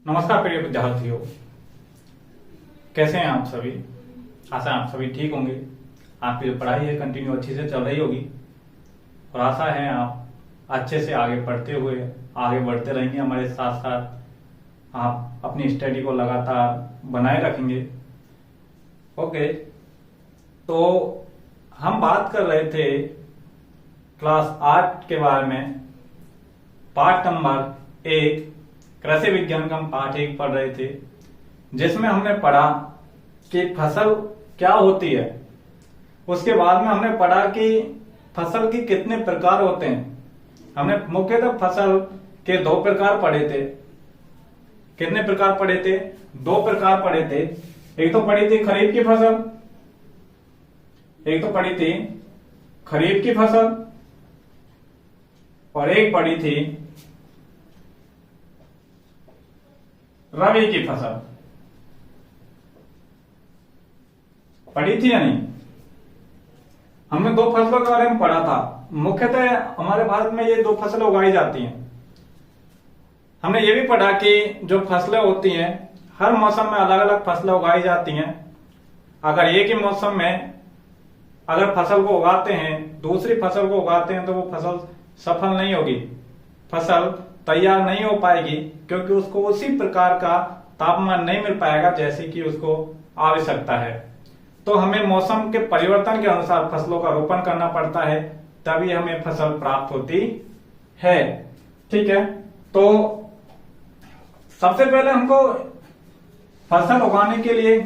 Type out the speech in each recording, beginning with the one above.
नमस्कार प्रिय विद्यार्थियों, कैसे हैं आप सभी। आशा है आप सभी ठीक होंगे। आपकी जो पढ़ाई है कंटिन्यू अच्छी से चल रही होगी और आशा है आप अच्छे से आगे पढ़ते हुए आगे बढ़ते रहेंगे। हमारे साथ साथ आप अपनी स्टडी को लगातार बनाए रखेंगे। ओके, तो हम बात कर रहे थे क्लास 8 के बारे में, पाठ नंबर 1 कृषि विज्ञान का हम पाठ 1 पढ़ रहे थे, जिसमें हमने पढ़ा कि फसल क्या होती है। उसके बाद में हमने पढ़ा कि फसल के कितने प्रकार होते हैं। हमने मुख्यतः फसल के 2 प्रकार पढ़े थे। कितने प्रकार पढ़े थे? 2 प्रकार पढ़े थे। एक तो पढ़ी थी खरीफ की फसल, एक तो पढ़ी थी खरीफ की फसल और एक पढ़ी थी रबी की फसल। पढ़ी थी या नहीं? हमने 2 फसलों के बारे में पढ़ा था। मुख्यतः हमारे भारत में ये 2 फसलें उगाई जाती हैं। हमने ये भी पढ़ा कि जो फसलें होती हैं हर मौसम में अलग अलग फसलें उगाई जाती हैं। अगर एक ही मौसम में अगर फसल को उगाते हैं, दूसरी फसल को उगाते हैं, तो वो फसल सफल नहीं होगी, फसल तैयार नहीं हो पाएगी, क्योंकि उसको उसी प्रकार का तापमान नहीं मिल पाएगा जैसे कि उसको आवश्यकता है। तो हमें मौसम के परिवर्तन के अनुसार फसलों का रोपण करना पड़ता है, तभी हमें फसल प्राप्त होती है। ठीक है, तो सबसे पहले हमको फसल उगाने के लिए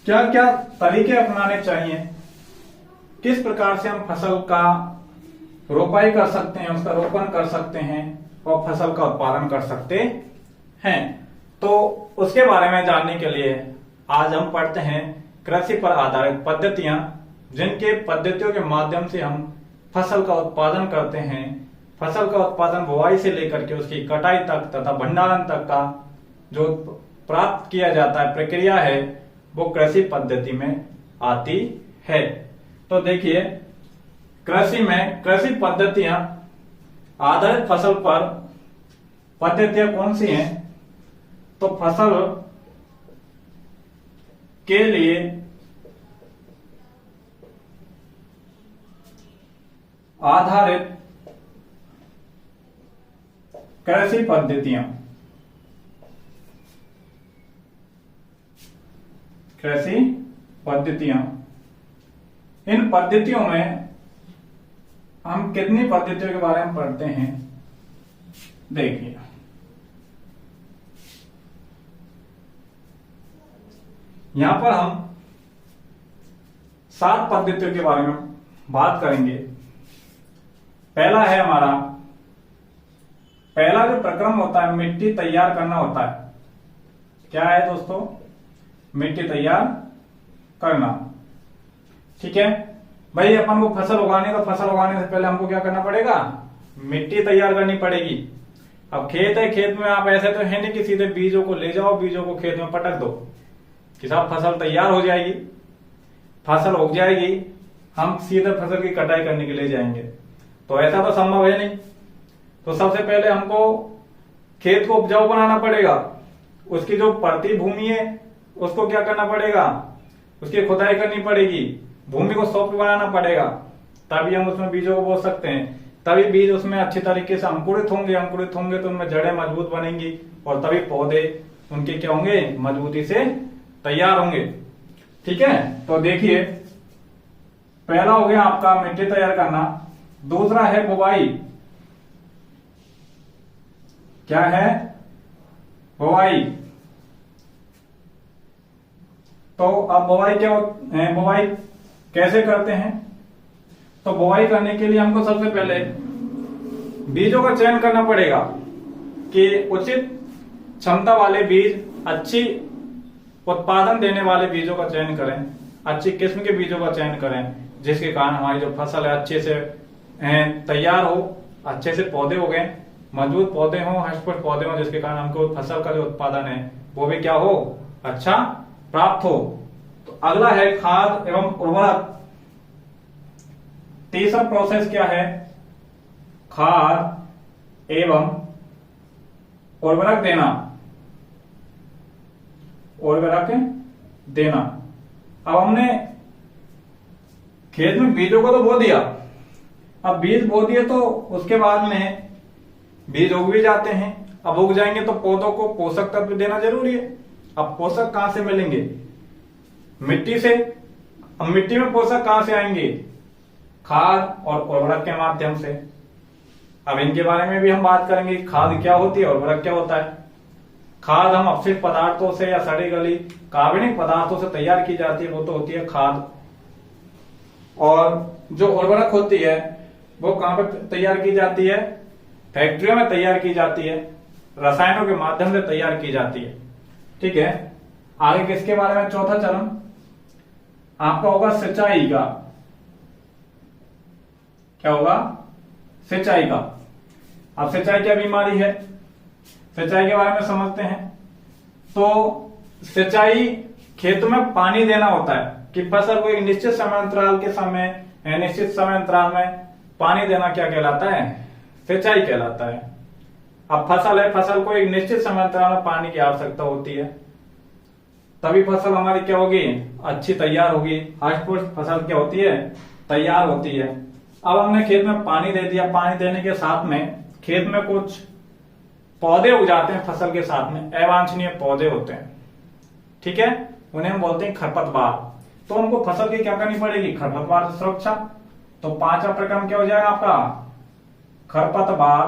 क्या क्या तरीके अपनाने चाहिए, किस प्रकार से हम फसल का रोपाई कर सकते हैं, उसका रोपण कर सकते हैं और फसल का उत्पादन कर सकते हैं। तो उसके बारे में जानने के लिए आज हम पढ़ते हैं कृषि पर आधारित पद्धतियां, जिनके पद्धतियों के माध्यम से हम फसल का उत्पादन करते हैं। फसल का उत्पादन बुआई से लेकर के उसकी कटाई तक तथा भंडारण तक का जो प्राप्त किया जाता है प्रक्रिया है, वो कृषि पद्धति में आती है। तो देखिए, कृषि में कृषि पद्धतियां आधारित फसल पर पद्धतियां कौन सी हैं? तो फसल के लिए आधारित कृषि पद्धतियां, कृषि पद्धतियां, इन पद्धतियों में हम कितनी पद्धतियों के बारे में पढ़ते हैं। देखिए, यहां पर हम 7 पद्धतियों के बारे में बात करेंगे। पहला है हमारा, पहला जो प्रक्रम होता है मिट्टी तैयार करना होता है। क्या है दोस्तों? मिट्टी तैयार करना। ठीक है भाई, अपन को फसल उगाने से पहले हमको क्या करना पड़ेगा? मिट्टी तैयार करनी पड़ेगी। अब खेत है, खेत में आप ऐसे तो है नहीं कि सीधे बीजों को ले जाओ, बीजों को खेत में पटक दो कि साहब फसल तैयार हो जाएगी, फसल उग जाएगी, हम सीधे फसल की कटाई करने के लिए जाएंगे। तो ऐसा तो संभव है नहीं। तो सबसे पहले हमको खेत को उपजाऊ बनाना पड़ेगा। उसकी जो परती भूमि है उसको क्या करना पड़ेगा? उसकी खुदाई करनी पड़ेगी, भूमि को सॉफ्ट बनाना पड़ेगा, तभी हम उसमें बीजों को बो सकते हैं। तभी बीज उसमें अच्छी तरीके से अंकुरित होंगे तो उनमें जड़ें मजबूत बनेंगी और तभी पौधे उनके क्या होंगे? मजबूती से तैयार होंगे। ठीक है, तो देखिए, पहला हो गया आपका मिट्टी तैयार करना। दूसरा है बुवाई। क्या है? बुवाई। तो अब बुवाई क्या है? बुवाई कैसे करते हैं? तो बुवाई करने के लिए हमको सबसे पहले बीजों का चयन करना पड़ेगा कि उचित क्षमता वाले बीज, अच्छी उत्पादन देने वाले बीजों का चयन करें, अच्छी किस्म के बीजों का चयन करें, जिसके कारण हमारी जो फसल है अच्छे से तैयार हो, अच्छे से पौधे हो गए, मजबूत पौधे हों, हष्ट-पुष्ट पौधे हों, जिसके कारण हमको फसल का जो उत्पादन है वो भी क्या हो? अच्छा प्राप्त हो। तो अगला है खाद एवं उर्वरक। तीसरा प्रोसेस क्या है? खाद एवं उर्वरक देना। उर्वरक देना। अब हमने खेत में बीजों को तो बो दिया, अब बीज बो दिए तो उसके बाद में बीज उग भी जाते हैं। अब उग जाएंगे तो पौधों को पोषक तत्व देना जरूरी है। अब पोषक कहां से मिलेंगे? मिट्टी से। अब मिट्टी में पोषक कहां से आएंगे? खाद और उर्वरक के माध्यम से। अब इनके बारे में भी हम बात करेंगे, खाद क्या होती है, उर्वरक क्या होता है। खाद हम अपशिष्ट पदार्थों से या सड़ी गली कार्बनिक पदार्थों से तैयार की जाती है, वो तो होती है खाद। और जो उर्वरक होती है वो कहां पर तैयार की जाती है? फैक्ट्रियों में तैयार की जाती है, रसायनों के माध्यम से तैयार की जाती है। ठीक है, आगे किसके बारे में? चौथा चरण आपका होगा सिंचाई का। क्या होगा? सिंचाई का। अब सिंचाई क्या बीमारी है, सिंचाई के बारे में समझते हैं। तो सिंचाई खेतों में पानी देना होता है कि फसल को एक निश्चित समय अंतराल के समय निश्चित समय अंतराल में पानी देना क्या कहलाता है? सिंचाई कहलाता है। अब फसल है, फसल को एक निश्चित समय अंतराल में पानी की आवश्यकता होती है, तभी फसल हमारी क्या होगी? अच्छी तैयार होगी। हष्ट-पुष्ट फसल क्या होती है? तैयार होती है। अब हमने खेत में पानी दे दिया, पानी देने के साथ में खेत में कुछ पौधे उग जाते हैं फसल के साथ में, अवांछनीय पौधे होते हैं। ठीक है, उन्हें हम बोलते हैं खरपतवार। तो हमको फसल की क्या करनी पड़ेगी? खरपतवार से सुरक्षा। तो 5वां प्रक्रम क्या हो जाएगा आपका? खरपतवार।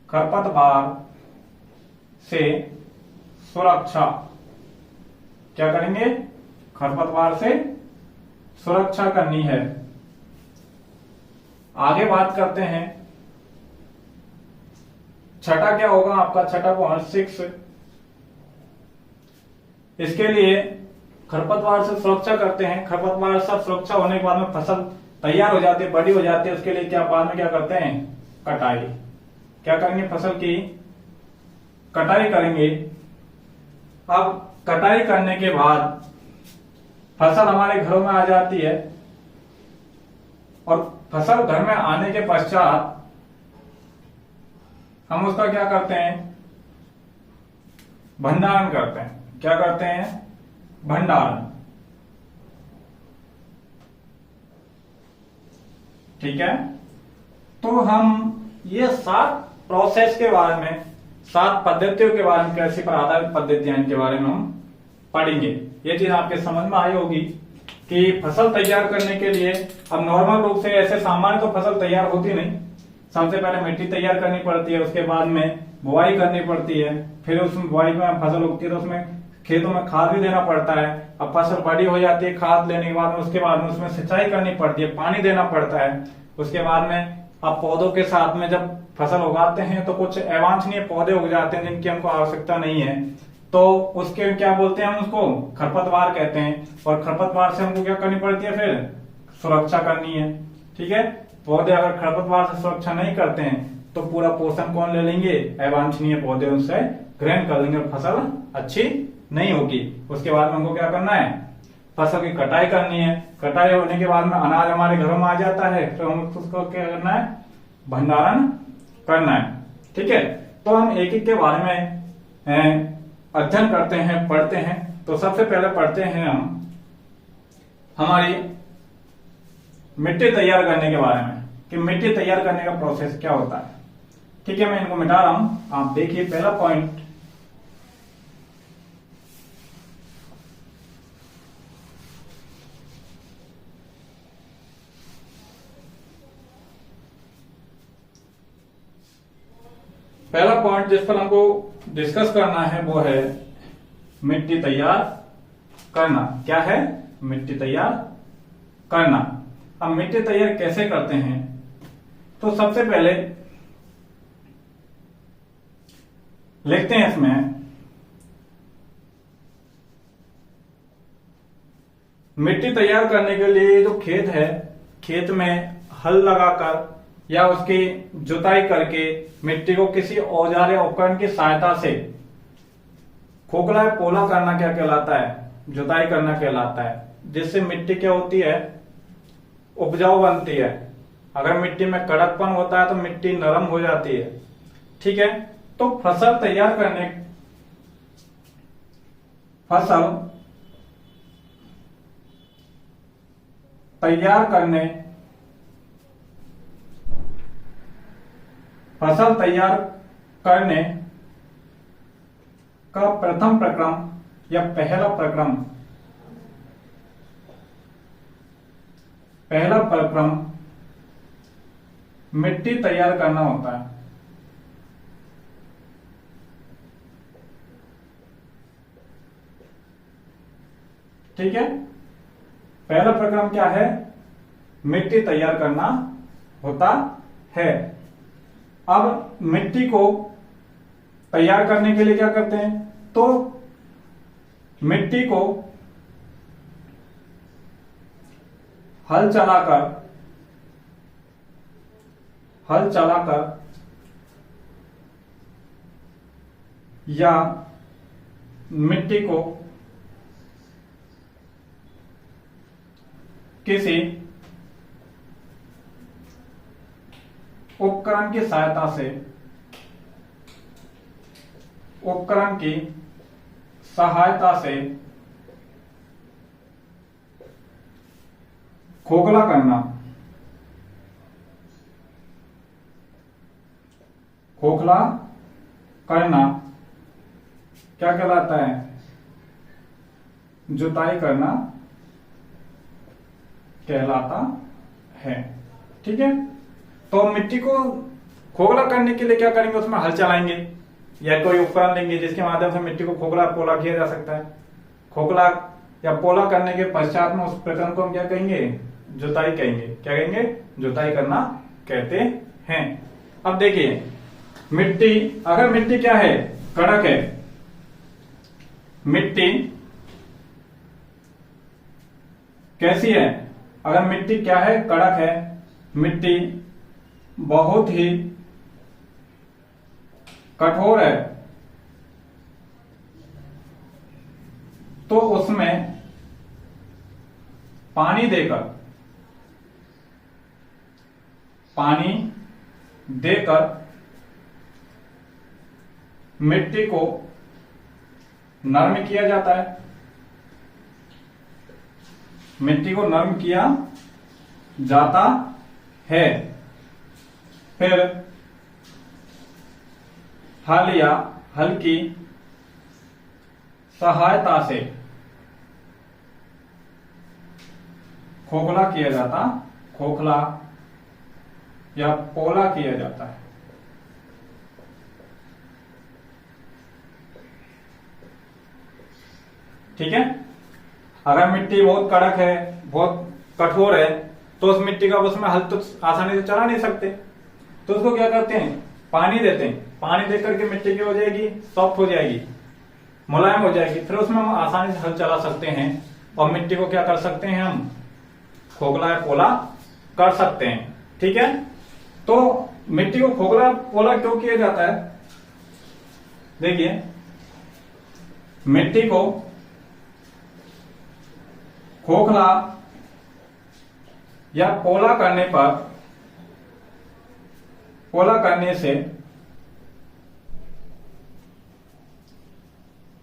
खरपतवार से सुरक्षा। क्या करेंगे? खरपतवार से सुरक्षा करनी है। आगे बात करते हैं, छठा क्या होगा आपका? छठा पॉइंट 6, इसके लिए खरपतवार से सुरक्षा करते हैं। खरपतवार से सुरक्षा होने के बाद में फसल तैयार हो जाती है, बड़ी हो जाती है, उसके लिए क्या बाद में क्या करते हैं? कटाई। क्या करेंगे? फसल की कटाई करेंगे। अब कटाई करने के बाद फसल हमारे घरों में आ जाती है और फसल घर में आने के पश्चात हम उसका क्या करते हैं? भंडारण करते हैं। क्या करते हैं? भंडारण। ठीक है, तो हम ये 7 प्रोसेस के बारे में, 7 पद्धतियों के बारे में, कृषि पर आधारित पद्धतियां, इनके बारे में हम पढ़ेंगे। ये चीज आपके समझ में आई होगी कि फसल तैयार करने के लिए अब नॉर्मल रूप से ऐसे सामान्य तो फसल तैयार होती नहीं। सबसे पहले मिट्टी तैयार करनी पड़ती है, उसके बाद में बुआई करनी पड़ती है, फिर उसमें बुआई में फसल उगती है तो उसमें खेतों में खाद भी देना पड़ता है। अब फसल बड़ी हो जाती है, खाद लेने के बाद में उसके बाद में उसमें सिंचाई करनी पड़ती है, पानी देना पड़ता है। उसके बाद में अब पौधों के साथ में जब फसल उगाते हैं तो कुछ अवांछनीय पौधे उग जाते हैं जिनकी हमको आवश्यकता नहीं है, तो उसके क्या बोलते हैं? हम उसको खरपतवार कहते हैं। और खरपतवार से हमको क्या करनी पड़ती है? फिर सुरक्षा करनी है। ठीक है, पौधे अगर खरपतवार से सुरक्षा नहीं करते हैं तो पूरा पोषण कौन ले लेंगे? अवांछनीय पौधे उनसे ग्रहण कर लेंगे और फसल अच्छी नहीं होगी। उसके बाद में हमको क्या करना है? फसल की कटाई करनी है। कटाई होने के बाद में अनाज हमारे घरों में आ जाता है, तो हम उसको क्या करना है? भंडारण करना है। ठीक है, तो हम एक एक के बारे में अध्ययन करते हैं, पढ़ते हैं। तो सबसे पहले पढ़ते हैं हम हमारी मिट्टी तैयार करने के बारे में कि मिट्टी तैयार करने का प्रोसेस क्या होता है। ठीक है, मैं इनको मिटा रहा हूं। आप देखिए पहला पॉइंट, पहला पॉइंट जिस पर हमको डिस्कस करना है वो है मिट्टी तैयार करना। क्या है? मिट्टी तैयार करना। अब मिट्टी तैयार कैसे करते हैं? तो सबसे पहले लिखते हैं इसमें, मिट्टी तैयार करने के लिए जो खेत है, खेत में हल लगाकर या उसकी जुताई करके मिट्टी को किसी औजार या उपकरण की सहायता से खोखला या पोला करना क्या कहलाता है? जुताई करना कहलाता है। जिससे मिट्टी क्या होती है? उपजाऊ बनती है। अगर मिट्टी में कड़कपन होता है तो मिट्टी नरम हो जाती है। ठीक है, तो फसल तैयार करने फसल तैयार करने फसल तैयार करने का प्रथम प्रक्रम या पहला प्रक्रम मिट्टी तैयार करना होता है। ठीक है, पहला प्रक्रम क्या है? मिट्टी तैयार करना होता है। अब मिट्टी को तैयार करने के लिए क्या करते हैं? तो मिट्टी को हल चलाकर या मिट्टी को किसी उपकरण की सहायता से खोखला करना क्या कहलाता है? जुताई करना कहलाता है। ठीक है, तो मिट्टी को खोखला करने के लिए क्या करेंगे? उसमें हल चलाएंगे या कोई उपकरण लेंगे जिसके माध्यम से मिट्टी को खोखला पोला किया जा सकता है। खोखला या पोला करने के पश्चात में उस प्रक्रम को हम क्या कहेंगे? जुताई कहेंगे। क्या कहेंगे? जुताई करना कहते हैं। अब देखिए, अगर मिट्टी क्या है? कड़क है। मिट्टी कैसी है? अगर मिट्टी क्या है? कड़क है। मिट्टी बहुत ही कठोर है, तो उसमें पानी देकर मिट्टी को नरम किया जाता है। मिट्टी को नरम किया जाता है। फिर हल या हल की सहायता से खोखला या पोला किया जाता है। ठीक है, अगर मिट्टी बहुत कड़क है, बहुत कठोर है, तो उस मिट्टी का उसमें हल तो आसानी से चला नहीं सकते, तो उसको क्या करते हैं? पानी देते हैं। पानी देकर के मिट्टी की हो जाएगी, सॉफ्ट हो जाएगी, मुलायम हो जाएगी। फिर उसमें हम आसानी से हल चला सकते हैं और मिट्टी को क्या कर सकते हैं? हम खोखला या पोला कर सकते हैं। ठीक है, तो मिट्टी को खोखला पोला क्यों किया जाता है? देखिए, मिट्टी को खोखला या पोला करने से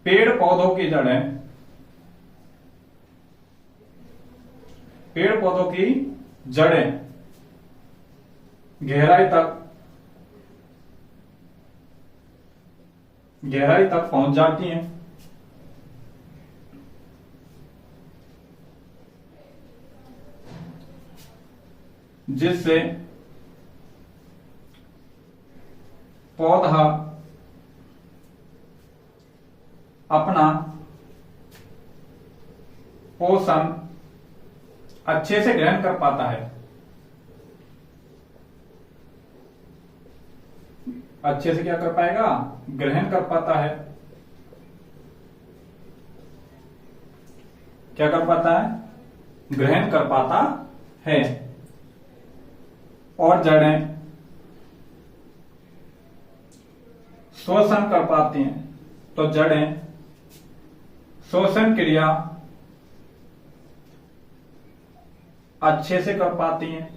पेड़ पौधों की जड़ें गहराई तक पहुंच जाती हैं। जिससे पौधा अपना पोषण अच्छे से ग्रहण कर पाता है। अच्छे से क्या कर पाएगा? ग्रहण कर पाता है। क्या कर पाता है? ग्रहण कर पाता है। और जड़ें शोषण कर पाती हैं, तो जड़ें शोषण क्रिया अच्छे से कर पाती हैं।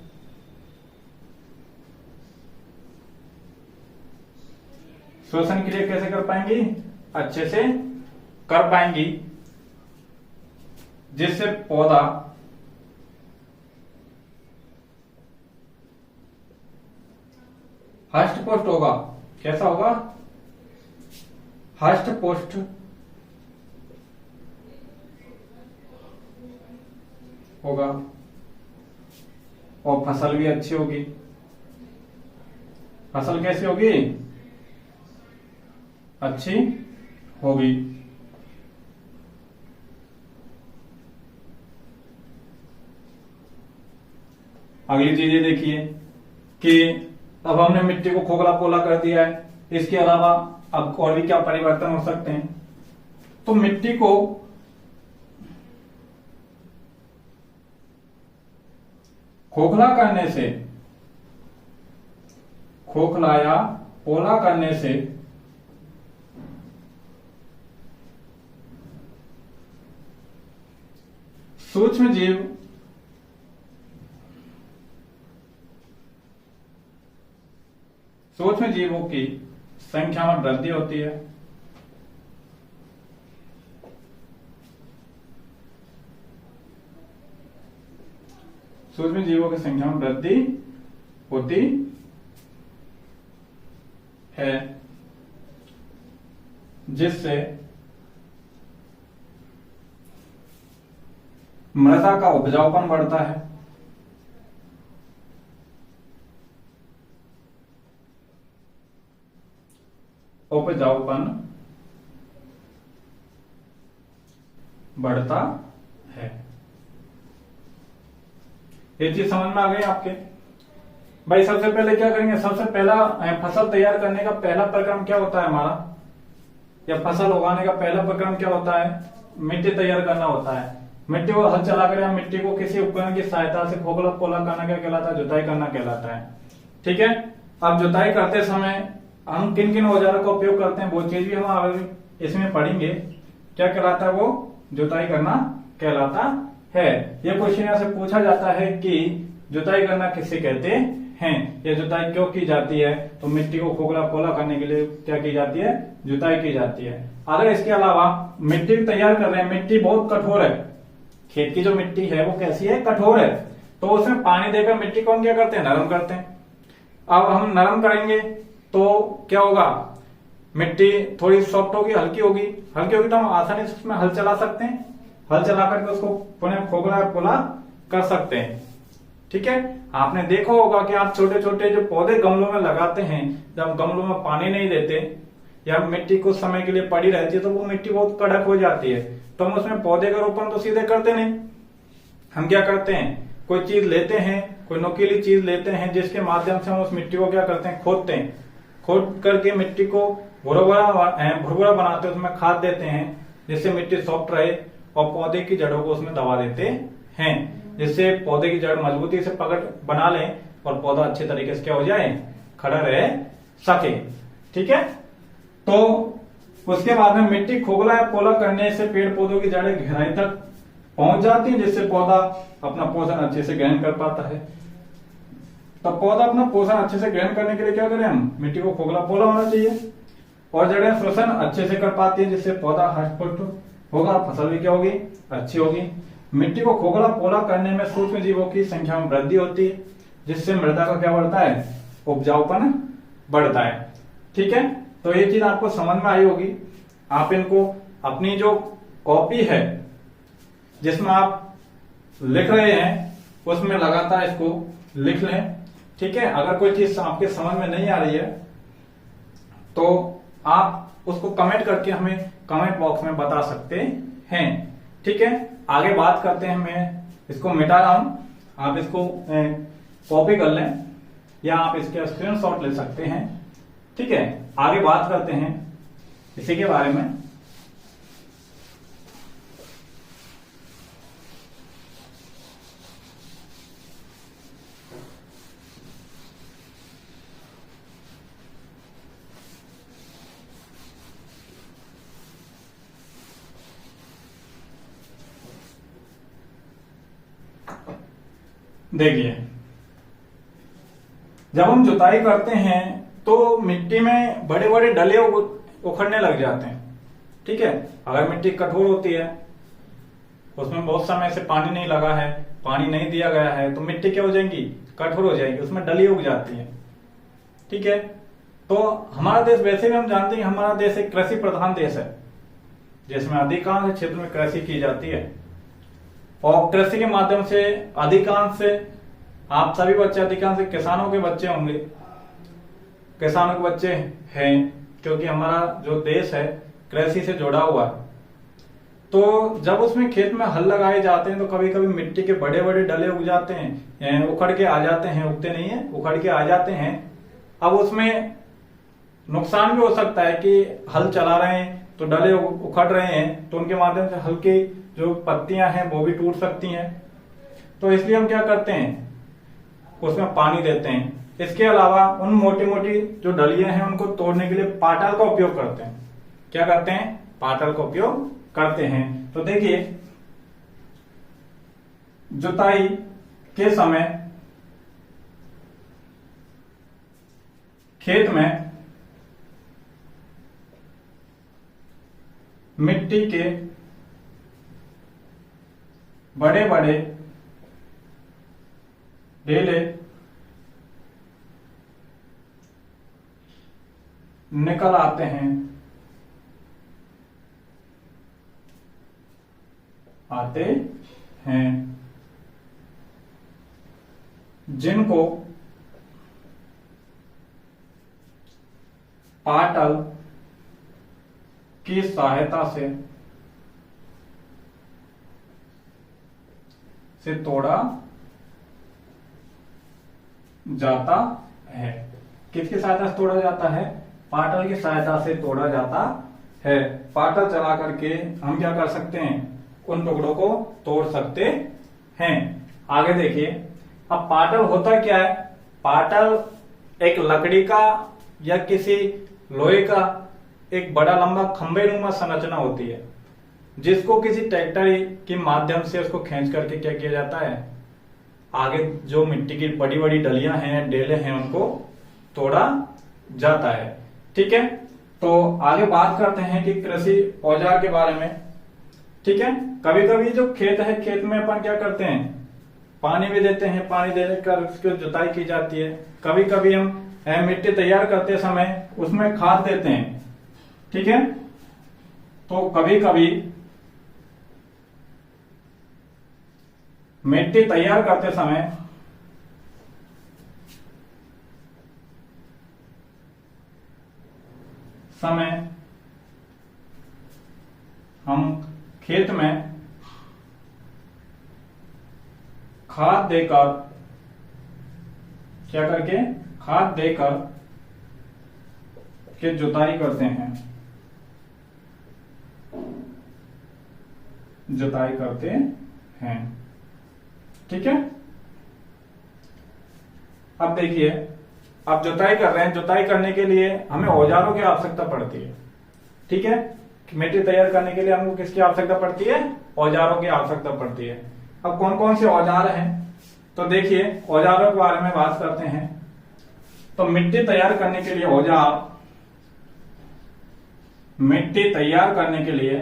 शोषण क्रिया कैसे कर पाएंगी? अच्छे से कर पाएंगी। जिससे पौधा हष्ट पुष्ट होगा। कैसा होगा? हष्ट पुष्ट होगा और फसल भी अच्छी होगी। फसल कैसी होगी? अच्छी होगी। अगली चीज ये देखिए कि अब हमने मिट्टी को खोखला पोला कर दिया है, इसके अलावा अब और भी क्या परिवर्तन हो सकते हैं? तो मिट्टी को खोखला करने से, खोखला या पोला करने से सूक्ष्म जीव सूक्ष्म जीवों की संख्या में वृद्धि होती है। सूक्ष्म जीवों की संख्या में वृद्धि होती है, जिससे मृदा का उपजाऊपन बढ़ता है। उपजाऊपन बढ़ता है। ये चीज समझ में आ गई आपके? भाई सबसे पहले क्या करेंगे? सबसे पहला फसल तैयार करने का पहला प्रक्रम क्या होता है हमारा, या फसल उगाने का पहला प्रक्रम क्या होता है? मिट्टी तैयार करना होता है। मिट्टी को हल चलाकर या मिट्टी को किसी उपकरण की सहायता से खोखला पोला करना क्या कहलाता है? जुताई करना कहलाता है। ठीक है। अब जुताई करते समय हम किन किन औजारों का उपयोग करते हैं वो चीज भी हम आगे इसमें पढ़ेंगे। क्या कहलाता है? वो जुताई करना कहलाता है। यह क्वेश्चन यहाँ से पूछा जाता है कि जुताई करना किसे कहते हैं, या जुताई क्यों की जाती है? तो मिट्टी को खोखला पोला करने के लिए क्या की जाती है? जुताई की जाती है। अगर इसके अलावा मिट्टी तैयार कर रहे हैं, मिट्टी बहुत कठोर है, खेत की जो मिट्टी है वो कैसी है? कठोर है। तो उसमें पानी देकर मिट्टी को हम क्या करते हैं? नरम करते हैं। अब हम नरम करेंगे तो क्या होगा? मिट्टी थोड़ी सॉफ्ट होगी, हल्की होगी। हल्की होगी तो हम आसानी से उसमें हल चला सकते हैं। हल चला करके उसको पुनः खोखला पोला कर सकते हैं। ठीक है। आपने देखा होगा कि आप छोटे छोटे जो पौधे गमलों में लगाते हैं, जब गमलों में पानी नहीं देते या मिट्टी कुछ समय के लिए पड़ी रहती है तो वो मिट्टी बहुत कड़क हो जाती है, तो हम उसमें पौधे का रोपण तो सीधे करते नहीं। हम क्या करते हैं? कोई चीज लेते हैं, कोई नुकीली चीज लेते हैं जिसके माध्यम से हम उस मिट्टी को क्या करते हैं? खोदते हैं। खोद करके मिट्टी को भुरभुरा बनाते हैं, उसमें खाद देते हैं जिससे मिट्टी सॉफ्ट रहे, और पौधे की जड़ों को उसमें दबा देते हैं, जिससे पौधे की जड़ मजबूती से पकड़ बना ले और पौधा अच्छे तरीके से क्या हो जाए? खड़ा रह सके। ठीक है। तो उसके बाद में मिट्टी खोखला या पोला करने से पेड़ पौधों की जड़ें गहराई तक पहुंच जाती है, जिससे पौधा अपना पोषण अच्छे से ग्रहण कर पाता है। तो पौधा अपना पोषण अच्छे से ग्रहण करने के लिए क्या करें? हम मिट्टी को खोखला पोला होना चाहिए, और जड़ें श्वसन अच्छे से कर पाती है, जिससे पौधा हष्ट पुष्ट होगा, फसल भी क्या होगी? अच्छी होगी। मिट्टी को खोखला पोला करने में सूक्ष्म जीवों की संख्या में वृद्धि होती है, जिससे मृदा का क्या बढ़ता है? उपजाऊपन बढ़ता है। ठीक है। तो ये चीज आपको समझ में आई होगी। आप इनको अपनी जो कॉपी है जिसमें आप लिख रहे हैं उसमें लगातार इसको लिख लें। ठीक है। अगर कोई चीज आपके समझ में नहीं आ रही है तो आप उसको कमेंट करके हमें कमेंट बॉक्स में बता सकते हैं। ठीक है। आगे बात करते हैं। मैं इसको मिटा रहा हूं, आप इसको कॉपी कर लें या आप इसके स्क्रीनशॉट ले सकते हैं। ठीक है। आगे बात करते हैं इसी के बारे में। देखिए, जब हम जुताई करते हैं तो मिट्टी में बड़े बड़े डले उखड़ने लग जाते हैं। ठीक है। अगर मिट्टी कठोर होती है उसमें बहुत समय से पानी नहीं लगा है, पानी नहीं दिया गया है, तो मिट्टी क्या हो जाएंगी, कठोर हो जाएगी, उसमें डली उग जाती है। ठीक है, तो हमारा देश वैसे भी हम जानते हैं हमारा देश एक कृषि प्रधान देश है, जिसमें अधिकांश क्षेत्र में कृषि की जाती है, और कृषि के माध्यम से अधिकांश से आप सभी बच्चे अधिकांश किसानों के बच्चे होंगे, किसानों के बच्चे हैं, क्योंकि हमारा जो देश है कृषि से जुड़ा हुआ है। तो जब उसमें खेत में हल लगाए जाते हैं तो कभी कभी मिट्टी के बड़े बड़े डले उग जाते हैं, उखड़ के आ जाते हैं, उगते नहीं है, उखड़ के आ जाते हैं। अब उसमें नुकसान भी हो सकता है कि हल चला रहे हैं तो डले उखड़ रहे हैं, तो उनके माध्यम से हल्की जो पत्तियां हैं वो भी टूट सकती हैं। तो इसलिए हम क्या करते हैं, उसमें पानी देते हैं। इसके अलावा उन मोटी मोटी जो डलियां हैं उनको तोड़ने के लिए पाटल का उपयोग करते हैं। क्या करते हैं, पाटल का उपयोग करते हैं। तो देखिए, जुताई के समय खेत में मिट्टी के बड़े बड़े ढेले निकल आते हैं, जिनको पाटल की सहायता से तोड़ा जाता है। किसकी सहायता से तोड़ा जाता है, पाटल की सहायता से तोड़ा जाता है। पाटल चला करके हम क्या कर सकते हैं, उन टुकड़ों को तोड़ सकते हैं। आगे देखिए, अब पाटल होता क्या है, पाटल एक लकड़ी का या किसी लोहे का एक बड़ा लंबा खंभे नुमा संरचना होती है, जिसको किसी ट्रैक्टर के माध्यम से उसको खींच करके क्या किया जाता है, आगे जो मिट्टी की बड़ी बड़ी डलियां हैं, डेले हैं, उनको तोड़ा जाता है। ठीक है, तो आगे बात करते हैं कि कृषि औजार के बारे में। ठीक है, कभी कभी जो खेत है, खेत में अपन क्या करते हैं, पानी भी देते हैं, पानी देकर उसकी जुताई की जाती है। कभी कभी हम मिट्टी तैयार करते समय उसमें खाद देते हैं। ठीक है, तो कभी कभी मिट्टी तैयार करते समय हम खेत में खाद देकर, क्या करके, खाद देकर के जुताई करते हैं, जुताई करते हैं। ठीक है, अब देखिए, अब जुताई कर रहे हैं, जुताई करने के लिए हमें औजारों की आवश्यकता पड़ती है। ठीक है, मिट्टी तैयार करने के लिए हमको किसकी आवश्यकता पड़ती है, औजारों की आवश्यकता पड़ती है। अब कौन कौन से औजार हैं, तो देखिए औजारों के बारे में बात करते हैं। तो मिट्टी तैयार करने के लिए औजार, मिट्टी तैयार करने के लिए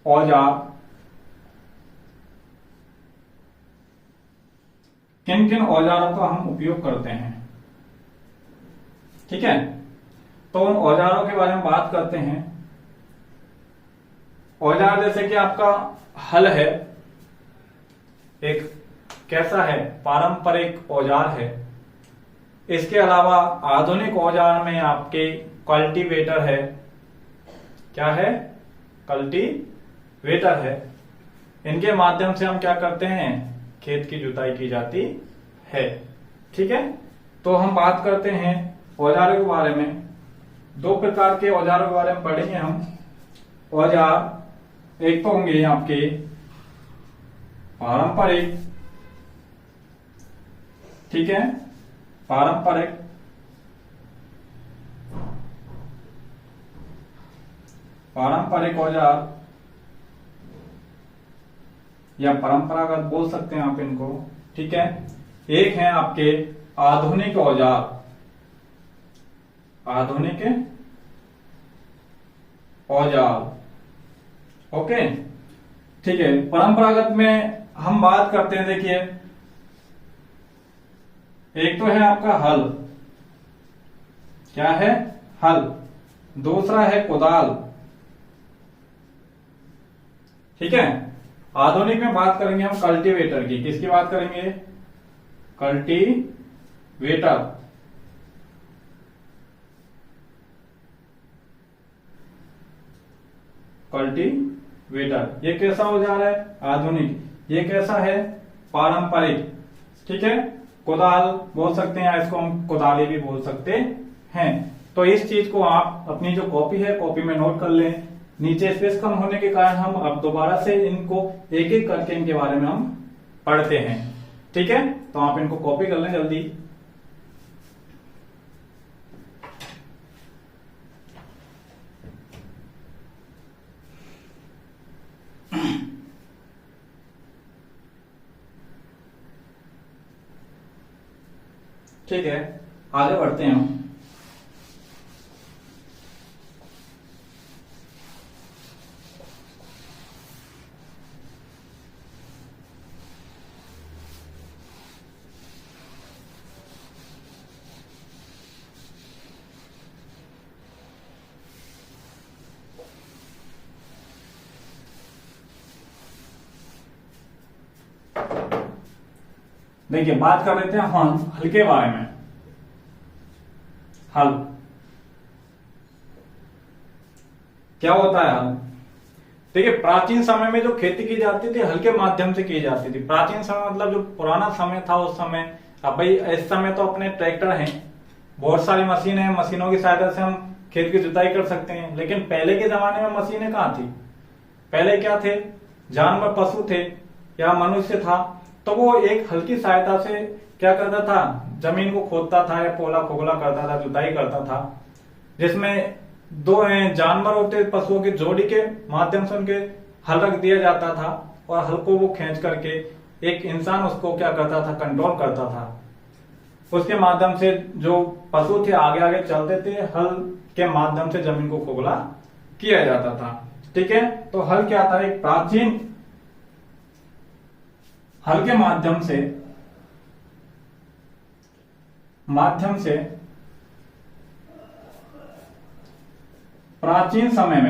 औजार किन किन औजारों का हम उपयोग करते हैं। ठीक है, तो उन औजारों के बारे में बात करते हैं। औजार जैसे कि आपका हल है, एक कैसा है, पारंपरिक औजार है। इसके अलावा आधुनिक औजार में आपके कल्टीवेटर है। क्या है, कल्टीवेटर है। इनके माध्यम से हम क्या करते हैं, खेत की जुताई की जाती है। ठीक है, तो हम बात करते हैं औजारों के बारे में। दो प्रकार के औजारों के बारे में पढ़ेंगे हम। औजार एक तो होंगे आपके पारंपरिक, ठीक है, पारंपरिक औजार या परंपरागत बोल सकते हैं आप इनको। ठीक है, एक है आपके आधुनिक औजार। आधुनिक औजार। ओके, ठीक है। परंपरागत में हम बात करते हैं, देखिए एक तो है आपका हल, क्या है, हल। दूसरा है कुदाल, ठीक है। आधुनिक में बात करेंगे हम कल्टीवेटर की। किसकी बात करेंगे, कल्टीवेटर। कल्टीवेटर ये कैसा औजार है, आधुनिक। ये कैसा है, पारंपरिक, ठीक है। कुदाल बोल सकते हैं, या इसको हम कुदाली भी बोल सकते हैं। तो इस चीज को आप अपनी जो कॉपी है, कॉपी में नोट कर लें। नीचे स्पेस कम होने के कारण हम अब दोबारा से इनको एक एक करके इनके बारे में हम पढ़ते हैं, ठीक है। तो आप इनको कॉपी कर लें जल्दी। ठीक है, आगे बढ़ते हैं हम। देखिए बात कर लेते हैं हल के बारे में। हल क्या होता है, हल। देखिए प्राचीन समय में जो खेती की जाती थी हल के माध्यम से की जाती थी। प्राचीन समय मतलब जो पुराना समय था उस समय। अब भाई इस समय तो अपने ट्रैक्टर हैं, बहुत सारी मशीनें हैं, मशीनों की सहायता से हम खेत की जुताई कर सकते हैं। लेकिन पहले के जमाने में मशीनें कहाँ थी, पहले क्या थे, जानवर पशु थे या मनुष्य था। तो वो एक हल की सहायता से क्या करता था, जमीन को खोदता था या पोला खोगला करता था, जुताई करता था। जिसमें दो जानवर होते, पशुओं की जोड़ी के माध्यम से उनके हल रख दिया जाता था और हल को वो खींच करके एक इंसान उसको क्या करता था, कंट्रोल करता था। उसके माध्यम से जो पशु थे आगे आगे चलते थे, हल के माध्यम से जमीन को खोगला किया जाता था, ठीक है। तो हल क्या था, एक प्राचीन हल के माध्यम से प्राचीन समय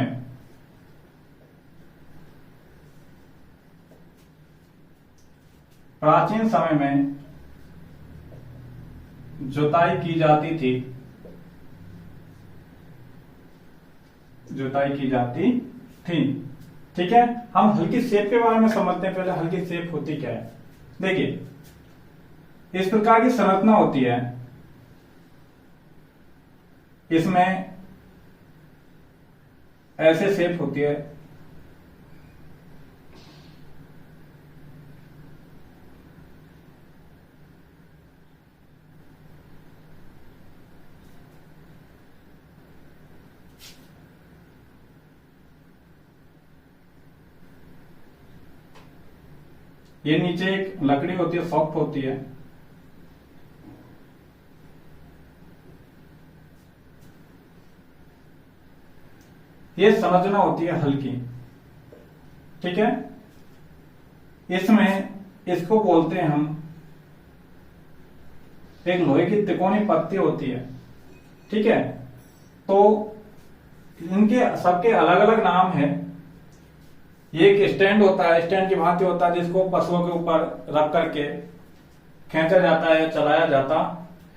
में जुताई की जाती थी, ठीक है। हम हल की शेप के बारे में समझते हैं। पहले हल की शेप होती क्या है, देखिए इस प्रकार की संरचना होती है। इसमें ऐसे शेप होती है, ये नीचे एक लकड़ी होती है, सॉफ्ट होती है। ये संरचना होती है हल की, ठीक है। इसमें इसको बोलते हैं हम, एक लोहे की त्रिकोणी पत्ती होती है, ठीक है। तो इनके सबके अलग अलग नाम है। ये एक स्टैंड होता है, स्टैंड की भांति होता है, जिसको पशुओं के ऊपर रख करके खींचा जाता है, चलाया जाता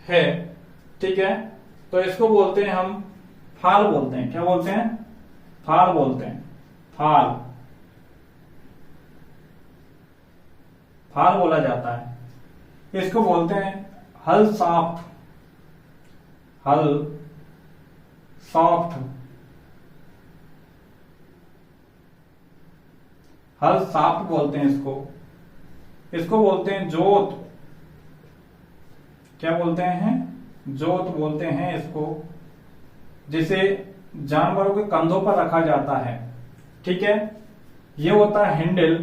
है, ठीक है। तो इसको बोलते हैं हम फाल बोलते हैं। क्या बोलते हैं, फाल बोलते हैं। फाल बोला जाता है। इसको बोलते हैं हल सॉफ्ट, हल सॉफ्ट बोलते हैं इसको बोलते हैं जोत। क्या बोलते हैं, जोत बोलते हैं इसको, जिसे जानवरों के कंधों पर रखा जाता है, ठीक है। ये होता है हैंडल,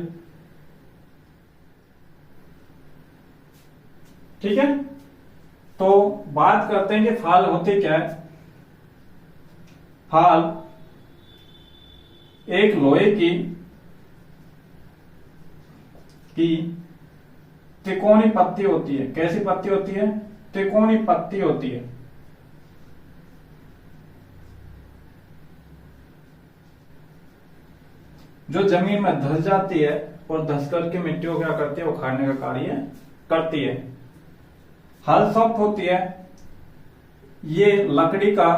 ठीक है। तो बात करते हैं कि फाल होते क्या है। फाल एक लोहे की त्रिकोणी पत्ती होती है। कैसी पत्ती होती है? त्रिकोणी पत्ती होती है। जो जमीन में धंस जाती है और धंस करके मिट्टी को क्या करती है? उखाड़ने का कार्य करती है। हल सॉफ्ट होती है। ये लकड़ी का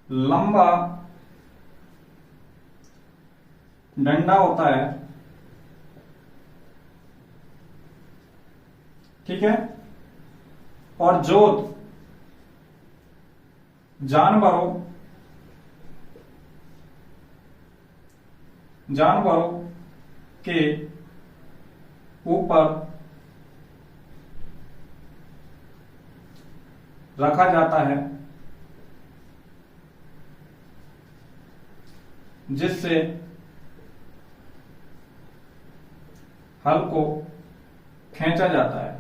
लंबा डंडा होता है, ठीक है। और जोत जानवरों के ऊपर रखा जाता है, जिससे हल को खींचा जाता है।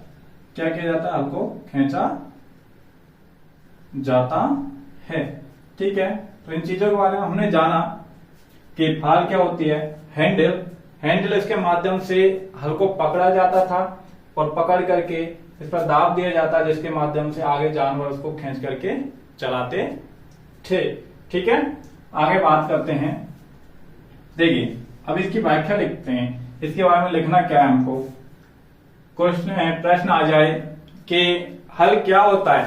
क्या किया जाता है? हल को खींचा जाता है, ठीक है। तो इन चीजों के बारे में हमने जाना कि फाल क्या होती है। हैंडल इसके माध्यम से हल को पकड़ा जाता था और पकड़ करके इस पर दाब दिया जाता है, जिसके माध्यम से आगे जानवर उसको खींच करके चलाते थे, ठीक है। आगे बात करते हैं। देखिए अब इसकी व्याख्या लिखते हैं। इसके बारे में लिखना क्या है हमको? प्रश्न आ जाए कि हल क्या होता है,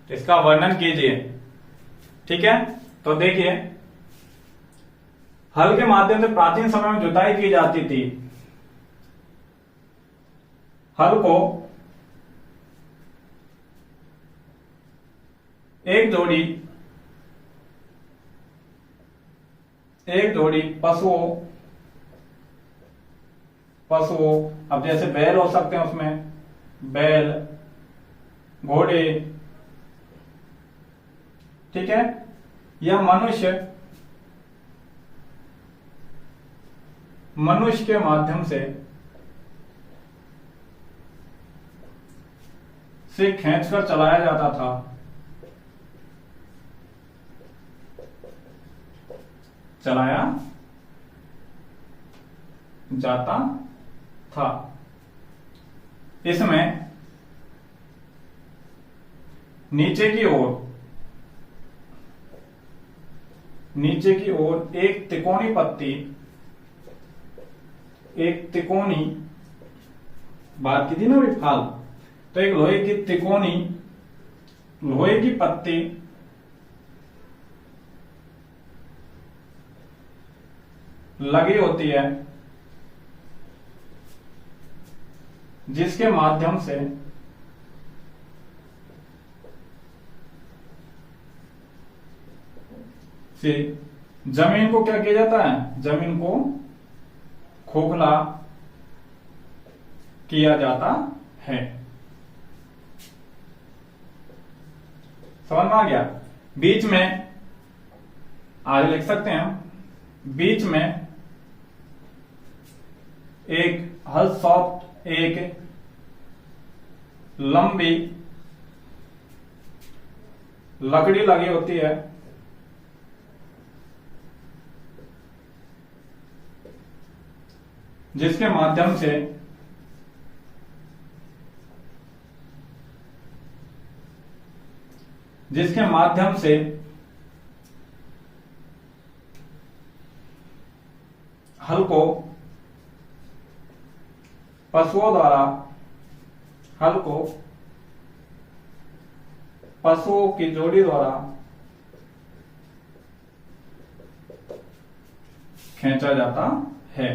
तो इसका वर्णन कीजिए, ठीक है। तो देखिए हल के माध्यम से प्राचीन समय में जुताई की जाती थी। हल को एक जोड़ी पशुओं, अब जैसे बैल हो सकते हैं, उसमें बैल, घोड़े, ठीक है, या मनुष्य के माध्यम से खींचकर चलाया जाता था। इसमें नीचे की ओर एक त्रिकोणी बात की थी ना अभी फाल, तो एक लोहे की पत्ती लगी होती है, जिसके माध्यम से जमीन को क्या किया जाता है? जमीन को खोखला किया जाता है। समझ में आ गया? बीच में आगे लिख सकते हैं, बीच में एक हल सॉफ्ट एक लंबी लकड़ी लगी होती है, जिसके माध्यम से हल को पशुओं की जोड़ी द्वारा खींचा जाता है,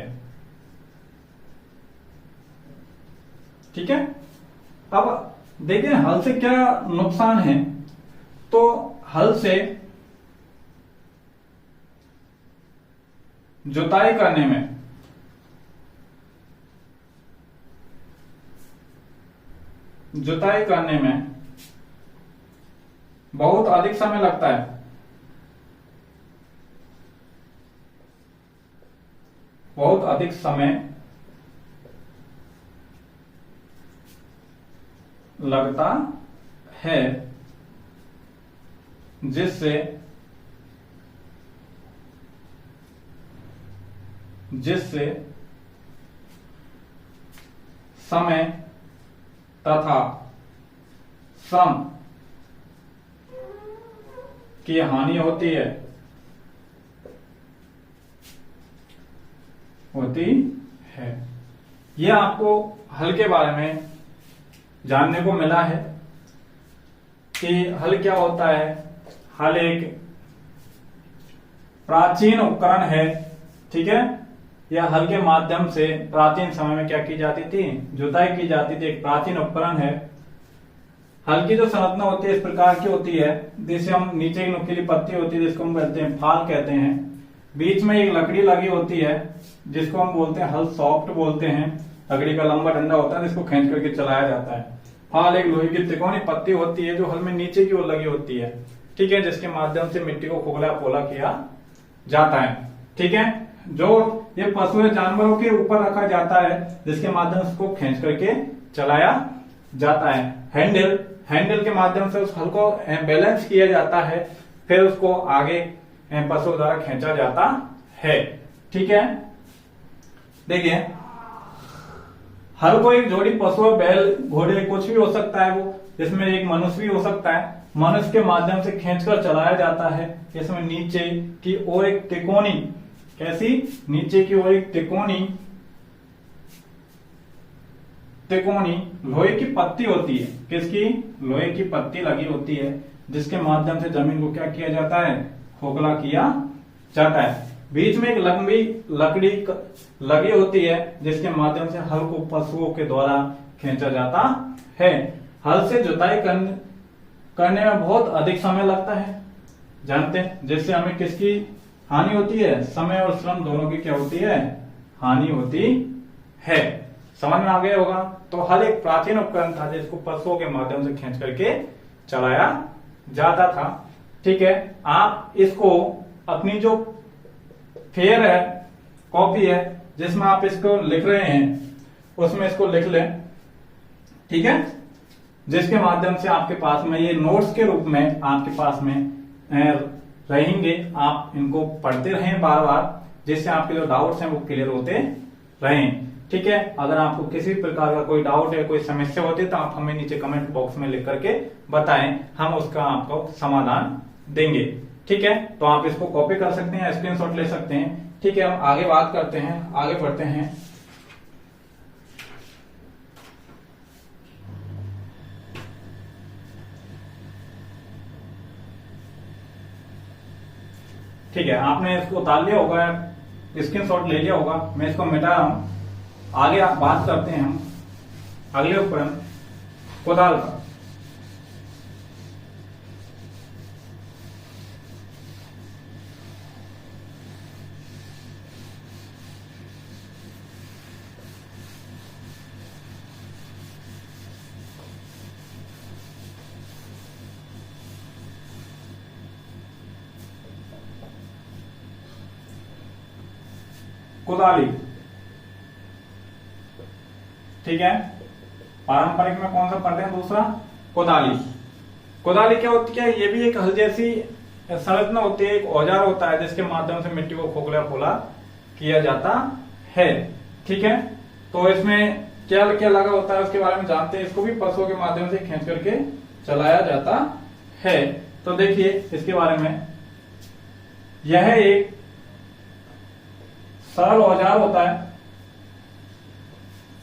ठीक है। अब देखिए हल से क्या नुकसान है। तो हल से जुताई करने में बहुत अधिक समय लगता है। बहुत अधिक समय लगता है, जिससे समय तथा श्रम की हानि होती है। यह आपको हल के बारे में जानने को मिला है कि हल क्या होता है। हल एक प्राचीन उपकरण है, ठीक है। यह हल के माध्यम से प्राचीन समय में क्या की जाती थी, जुताई की जाती थी। एक प्राचीन उपकरण है। हल की जो संरचना होती है इस प्रकार की होती है, जिसे हम नीचे एक नुकीली पत्ती होती है जिसको हम कहते हैं फाल कहते हैं। बीच में एक लकड़ी लगी होती है जिसको हम बोलते हैं हल सॉफ्ट बोलते हैं। लकड़ी का लंबा डंडा होता है जिसको खींच करके चलाया जाता है। फाल एक लोहे की त्रिकोणीय पत्ती होती है जो हल में नीचे की ओर लगी होती है, ठीक है, जिसके माध्यम से मिट्टी को खोखला पोला किया जाता है, ठीक है। जो ये पशु या जानवरों के ऊपर रखा जाता है जिसके माध्यम से उसको खींच करके चलाया जाता है। हैंडल के माध्यम से उस हल को बैलेंस किया जाता है, फिर उसको आगे पशु द्वारा खींचा जाता है, ठीक है। देखिए हल को एक जोड़ी पशु, बैल, घोड़े कुछ भी हो सकता है, वो इसमें एक मनुष्य भी हो सकता है, मनुष्य के माध्यम से खींचकर चलाया जाता है। इसमें नीचे की ओर एक त्रिकोणी, कैसी, नीचे की ओर एक त्रिकोणी लोहे की पत्ती होती है। किसकी, लोहे की पत्ती लगी होती है जिसके माध्यम से जमीन को क्या किया जाता है, खोखला किया जाता है। बीच में एक लंबी लकड़ी लगी होती है जिसके माध्यम से हल को पशुओं के द्वारा खींचा जाता है। हल से जुताई करने में बहुत अधिक समय लगता है, जानते हैं, जिससे हमें किसकी हानि होती है, समय और श्रम दोनों की क्या होती है, हानि होती है। समझ में आ गया होगा। तो हल एक प्राचीन उपकरण था जिसको पशुओं के माध्यम से खींच करके चलाया जाता था, ठीक है। आप इसको अपनी जो फेयर है, कॉपी है जिसमें आप इसको लिख रहे हैं, उसमें इसको लिख लें, ठीक है, जिसके माध्यम से आपके पास में ये नोट्स के रूप में आपके पास में रहेंगे। आप इनको पढ़ते रहें बार बार, जिससे आपके जो डाउट्स हैं वो क्लियर होते रहें, ठीक है। अगर आपको किसी प्रकार का कोई डाउट है, कोई समस्या होती है तो आप हमें नीचे कमेंट बॉक्स में लिख करके बताएं, हम उसका आपको समाधान देंगे, ठीक है। तो आप इसको कॉपी कर सकते हैं, स्क्रीनशॉट ले सकते हैं, ठीक है। हम आगे बात करते हैं, आगे बढ़ते हैं। ठीक है, आपने इसको उतार लिया होगा, स्क्रीनशॉट ले लिया होगा। मैं इसको मिटा रहा हूं। आगे आप बात करते हैं हम अगले उपकरण कोदाल का। कुदाली, ठीक है। पारंपरिक में कौन सा पढ़ते हैं, दूसरा कुदाली। कुदाली क्या होती है, ये भी एक हल जैसी संरचना होती है, एक औजार होता है जिसके माध्यम से मिट्टी को खोखला पोला किया जाता है, ठीक है। तो इसमें क्या क्या लगा होता है उसके बारे में जानते हैं। इसको भी पशुओं के माध्यम से खींच करके चलाया जाता है। तो देखिए इसके बारे में, यह एक सरल औजार होता है।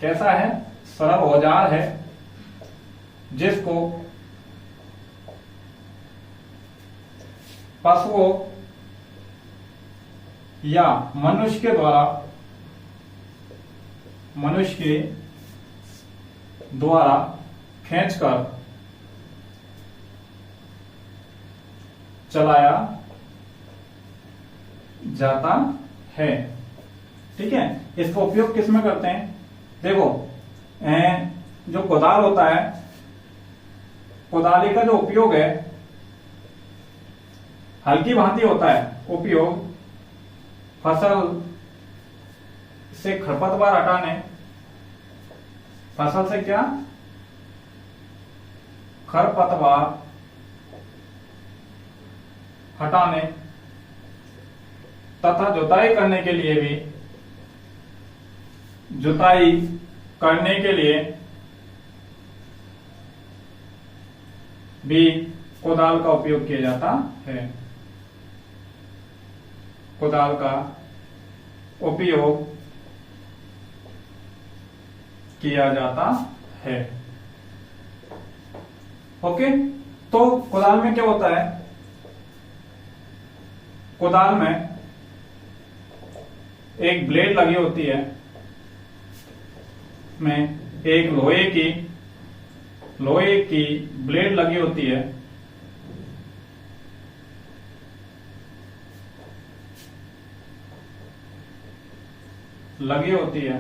कैसा है, सरल औजार है जिसको पशुओं या मनुष्य के द्वारा खींचकर चलाया जाता है, ठीक है। इसका उपयोग किस में करते हैं, देखो जो कोदाल होता है, कोदाली का जो उपयोग है हल्की भांति होता है। उपयोग फसल से खरपतवार हटाने, फसल से क्या, खरपतवार हटाने तथा जुताई करने के लिए भी कुदाल का उपयोग किया जाता है। कुदाल का उपयोग किया जाता है। ओके, तो कुदाल में क्या होता है? कुदाल में एक ब्लेड लगी होती है, में एक लोहे की ब्लेड लगी होती है।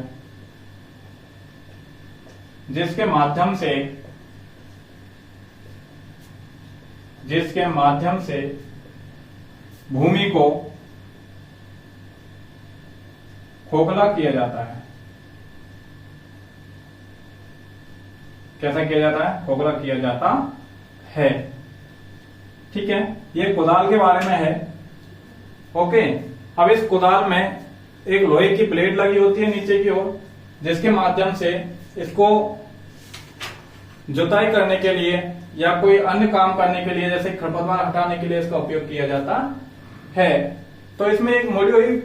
जिसके माध्यम से भूमि को खोखला किया जाता है। कैसा किया जाता है? खोखला किया जाता है। ठीक है, ये कुदाल के बारे में है। ओके, अब इस कुदाल में एक लोहे की प्लेट लगी होती है नीचे की ओर, जिसके माध्यम से इसको जुताई करने के लिए या कोई अन्य काम करने के लिए, जैसे खरपतवार हटाने के लिए इसका उपयोग किया जाता है। तो इसमें एक मोड़ी हुई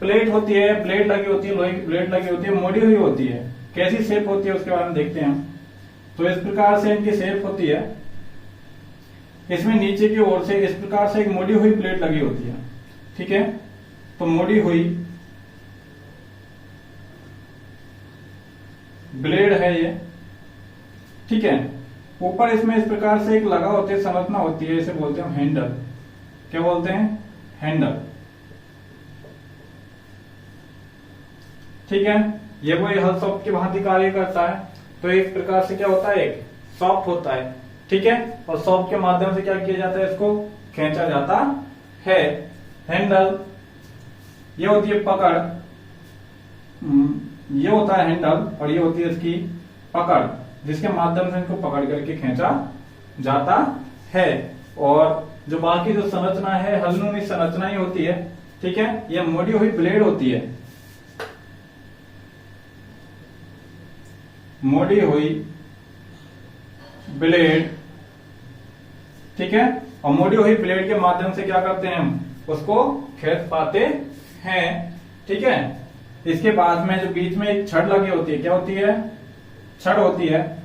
प्लेट होती है, प्लेट लगी होती है, लोहे की प्लेट लगी होती है, मोड़ी हुई होती है। कैसी शेप होती है उसके बारे में देखते हैं हम। तो इस प्रकार से इनकी शेप होती है। इसमें नीचे की ओर से इस प्रकार से एक मोड़ी हुई प्लेट लगी होती है। ठीक है, तो मोड़ी हुई ब्लेड है ये। ठीक है, ऊपर इसमें इस प्रकार से एक लगा होती है, संरचना होती है, इसे बोलते हैं हैंडल। क्या बोलते हैं? हैंडल। ठीक है, ये वही हल सॉफ्ट की भांति कार्य करता है। तो एक प्रकार से क्या होता है? एक सॉफ्ट होता है। ठीक है, और सॉफ्ट के माध्यम से क्या किया जाता है? इसको खींचा जाता है। हैंडल, ये होती है पकड़, ये होता है हैंडल, और ये होती है इसकी पकड़, जिसके माध्यम से इनको पकड़ करके खींचा जाता है। और जो बाकी जो संरचना है, हलनुमी संरचना ही होती है। ठीक है, ये मोड़ी हुई ब्लेड होती है, मोड़ी हुई ब्लेड। ठीक है, और मोड़ी हुई ब्लेड के माध्यम से क्या करते हैं? हम उसको खींच पाते हैं। ठीक है, इसके बाद में जो बीच में एक छड़ लगी होती है, क्या होती है? छड़ होती है।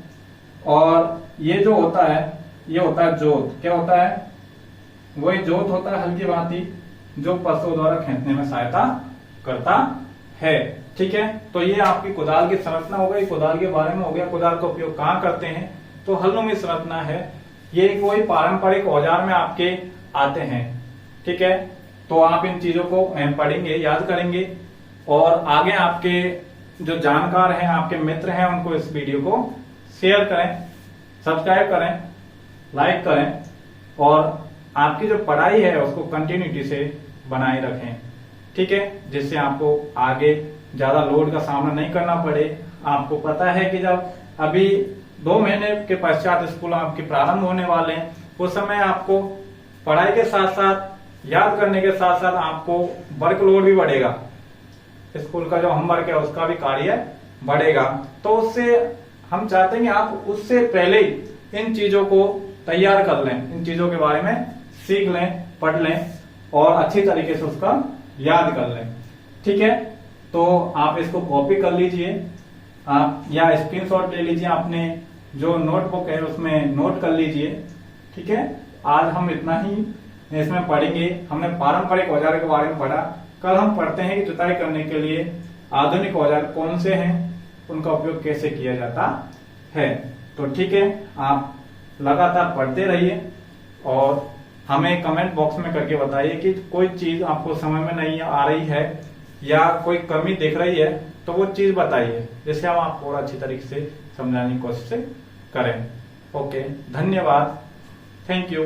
और ये जो होता है, ये होता है जोत। क्या होता है? वही जोत होता है हल्की भांति, जो पशुओं द्वारा खींचने में सहायता करता है। ठीक है, तो ये आपकी कुदाल की संरचना हो गई, कुदाल के बारे में हो गया। कुदाल का उपयोग कहाँ करते हैं? तो हलनुमी संरचना है। ये कोई पारंपरिक औजार में आपके आते हैं। ठीक है, तो आप इन चीजों को पढ़ेंगे, याद करेंगे, और आगे आपके जो जानकार हैं, आपके मित्र हैं, उनको इस वीडियो को शेयर करें, सब्सक्राइब करें, लाइक करें, और आपकी जो पढ़ाई है उसको कंटिन्यूटी से बनाए रखें। ठीक है, जिससे आपको आगे ज्यादा लोड का सामना नहीं करना पड़े। आपको पता है कि जब अभी 2 महीने के पश्चात स्कूल आपके प्रारंभ होने वाले हैं, उस समय आपको पढ़ाई के साथ साथ, याद करने के साथ साथ आपको वर्कलोड भी बढ़ेगा। स्कूल का जो होमवर्क है उसका भी कार्य बढ़ेगा। तो उससे हम चाहते हैं कि आप उससे पहले ही इन चीजों को तैयार कर लें, इन चीजों के बारे में सीख लें, पढ़ लें, और अच्छी तरीके से उसका याद कर लें। ठीक है, तो आप इसको कॉपी कर लीजिए, आप या स्क्रीनशॉट ले लीजिए, आपने जो नोटबुक है उसमें नोट कर लीजिए। ठीक है, आज हम इतना ही इसमें पढ़ेंगे। हमने पारंपरिक औजार के बारे में पढ़ा। कल हम पढ़ते हैं कि जुताई करने के लिए आधुनिक औजार कौन से हैं, उनका उपयोग कैसे किया जाता है। तो ठीक है, आप लगातार पढ़ते रहिए और हमें कमेंट बॉक्स में करके बताइए कि कोई चीज आपको समझ में नहीं आ रही है या कोई कमी दिख रही है, तो वो चीज बताइए, जिससे हम आपको और अच्छी तरीके से समझाने की कोशिश करें। ओके, धन्यवाद, थैंक यू।